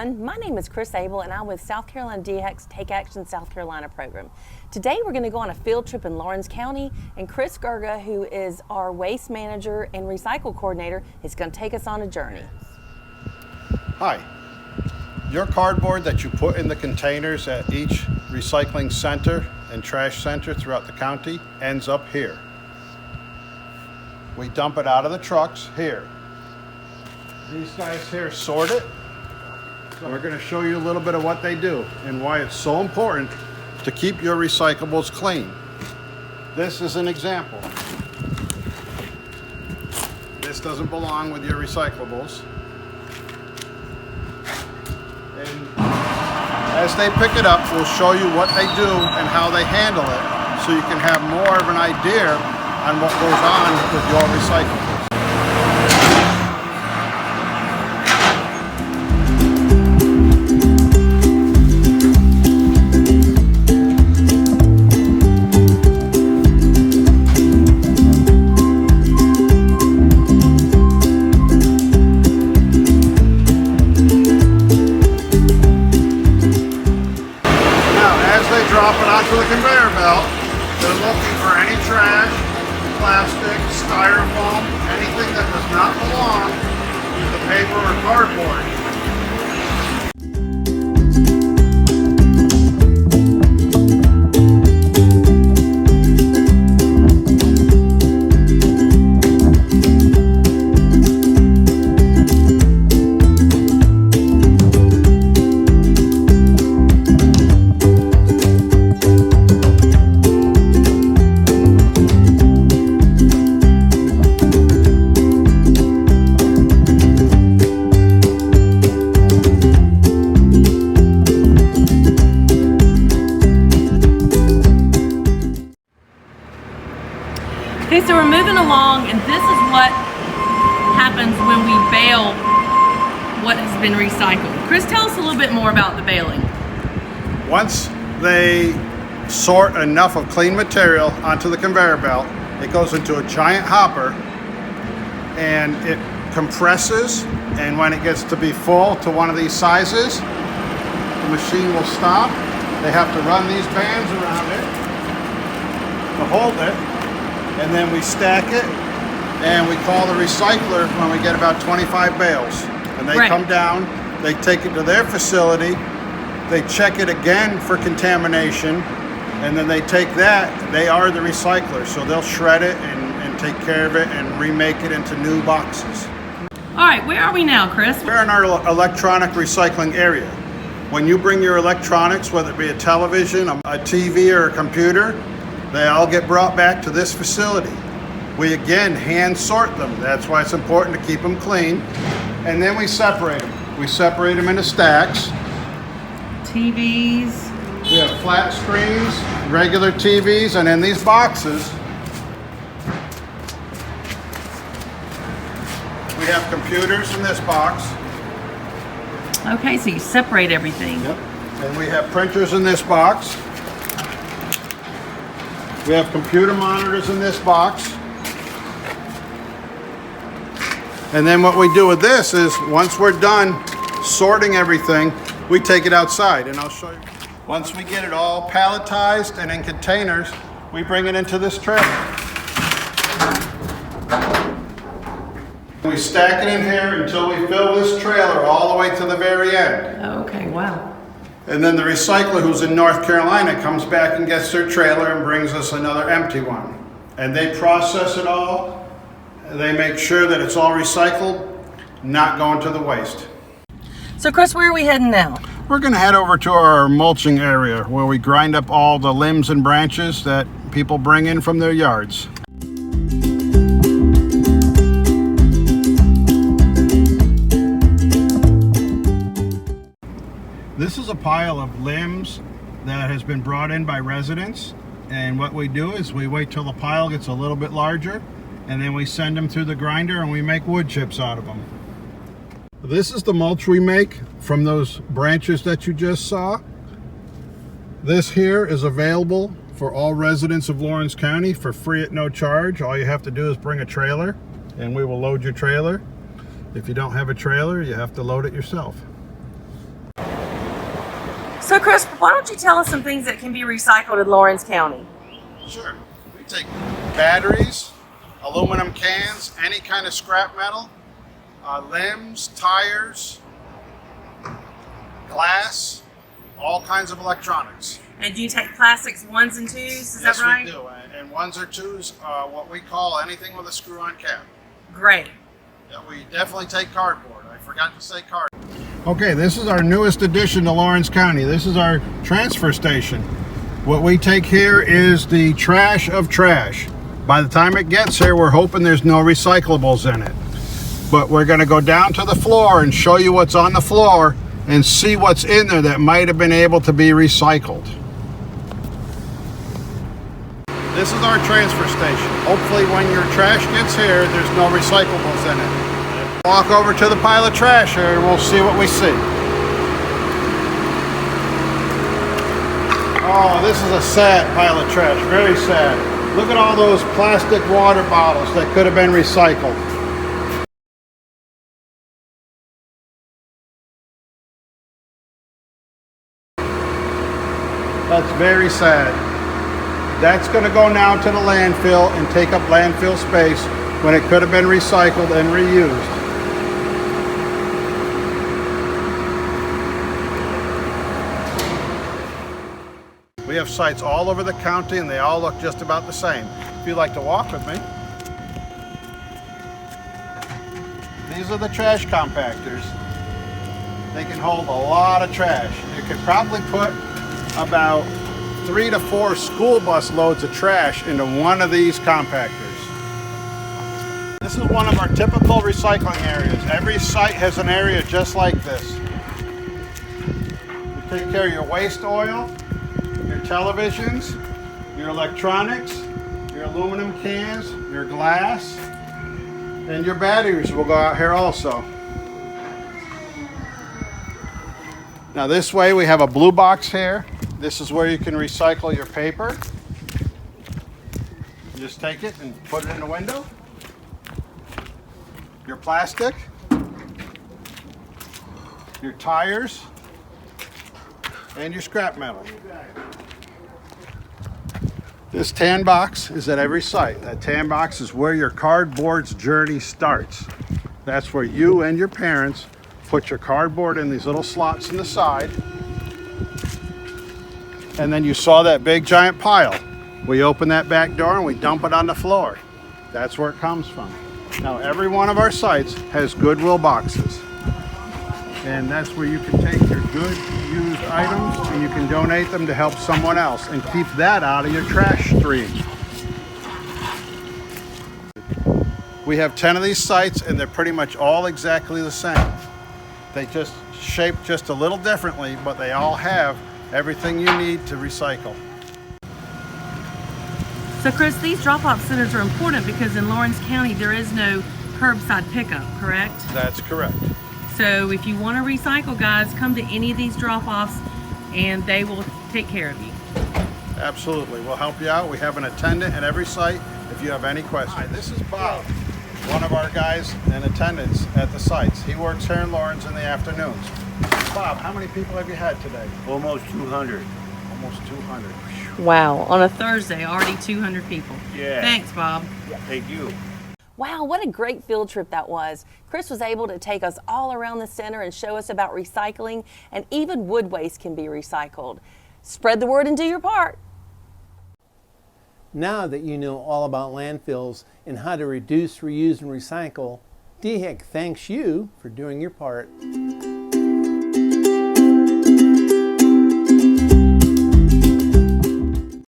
everyone. My name is Kris Abell and I'm with South Carolina DHEC's Take Action South Carolina program. Today we're going to go on a field trip in Lawrence County, and Chris Gerga, who is our waste manager and recycle coordinator, is going to take us on a journey. Hi. Your cardboard that you put in the containers at each recycling center and trash center throughout the county ends up here. We dump it out of the trucks here. These guys here sort it. So we're going to show you a little bit of what they do and why it's so important to keep your recyclables clean. This is an example. This doesn't belong with your recyclables. And as they pick it up, we'll show you what they do and how they handle it, so you can have more of an idea on what goes on with your recyclables. Drop it onto the conveyor belt. They're looking for any trash, plastic, styrofoam, anything that does not belong to the paper or cardboard. Okay, so we're moving along, and this is what happens when we bale what has been recycled. Chris, tell us a little bit more about the baling. Once they sort enough of clean material onto the conveyor belt, it goes into a giant hopper and it compresses, and when it gets to be full to one of these sizes, the machine will stop. They have to run these bands around it to hold it. And then we stack it, and we call the recycler when we get about 25 bales. And they come down, they take it to their facility, they check it again for contamination, and then they take that. They are the recycler, so they'll shred it and take care of it and remake it into new boxes. All right, where are we now, Chris? We're in our electronic recycling area. When you bring your electronics, whether it be a television, a TV, or a computer, they all get brought back to this facility. We again hand sort them. That's why it's important to keep them clean. And then we separate them. We separate them into stacks. TVs. We have flat screens, regular TVs, and in these boxes, we have computers in this box. Okay, so you separate everything. Yep. And we have printers in this box. We have computer monitors in this box. And then what we do with this is, once we're done sorting everything, we take it outside, and I'll show you. Once we get it all palletized and in containers, we bring it into this trailer. We stack it in here until we fill this trailer all the way to the very end. Okay, wow. And then the recycler who's in North Carolina comes back and gets their trailer and brings us another empty one. And they process it all. They make sure that it's all recycled, not going to the waste. So Chris, where are we heading now? We're going to head over to our mulching area where we grind up all the limbs and branches that people bring in from their yards. This is a pile of limbs that has been brought in by residents, and what we do is we wait till the pile gets a little bit larger, and then we send them through the grinder and we make wood chips out of them. This is the mulch we make from those branches that you just saw. This here is available for all residents of Lawrence County for free at no charge. All you have to do is bring a trailer and we will load your trailer. If you don't have a trailer, you have to load it yourself. So Chris, why don't you tell us some things that can be recycled in Lawrence County? Sure. We take batteries, aluminum cans, any kind of scrap metal, limbs, tires, glass, all kinds of electronics. And do you take plastics ones and twos? Is that right? Yes, we do. And ones or twos, what we call anything with a screw-on cap. Great. Yeah, we definitely take cardboard. I forgot to say cardboard. Okay, this is our newest addition to Lawrence County. This is our transfer station. What we take here is the trash of trash. By the time it gets here, we're hoping there's no recyclables in it. But we're going to go down to the floor and show you what's on the floor and see what's in there that might have been able to be recycled. This is our transfer station. Hopefully when your trash gets here, there's no recyclables in it. Walk over to the pile of trash here and we'll see what we see. Oh, this is a sad pile of trash, very sad. Look at all those plastic water bottles that could have been recycled. That's very sad. That's going to go now to the landfill and take up landfill space when it could have been recycled and reused. We have sites all over the county and they all look just about the same. If you'd like to walk with me. These are the trash compactors. They can hold a lot of trash. You could probably put about 3 to 4 school bus loads of trash into one of these compactors. This is one of our typical recycling areas. Every site has an area just like this. We take care of your waste oil, your televisions, your electronics, your aluminum cans, your glass, and your batteries will go out here also. Now this way we have a blue box here. This is where you can recycle your paper. You just take it and put it in the window. Your plastic, your tires, and your scrap metal. This tan box is at every site. That tan box is where your cardboard's journey starts. That's where you and your parents put your cardboard in these little slots in the side. And then you saw that big giant pile. We open that back door and we dump it on the floor. That's where it comes from. Now every one of our sites has Goodwill boxes. And that's where you can take your good used items and you can donate them to help someone else and keep that out of your trash stream. We have 10 of these sites and they're pretty much all exactly the same. They just shape just a little differently, but they all have everything you need to recycle. So Chris, these drop-off centers are important because in Lawrence County there is no curbside pickup, correct? That's correct. So if you want to recycle, guys, come to any of these drop-offs and they will take care of you. Absolutely. We'll help you out. We have an attendant at every site if you have any questions. Hi, this is Bob, one of our guys in attendance at the sites. He works here in Lawrence in the afternoons. Bob, how many people have you had today? Almost 200. Almost 200. Wow, on a Thursday, already 200 people. Yeah. Thanks, Bob. Thank you. Wow, what a great field trip that was. Chris was able to take us all around the center and show us about recycling, and even wood waste can be recycled. Spread the word and do your part. Now that you know all about landfills and how to reduce, reuse, and recycle, DHEC thanks you for doing your part.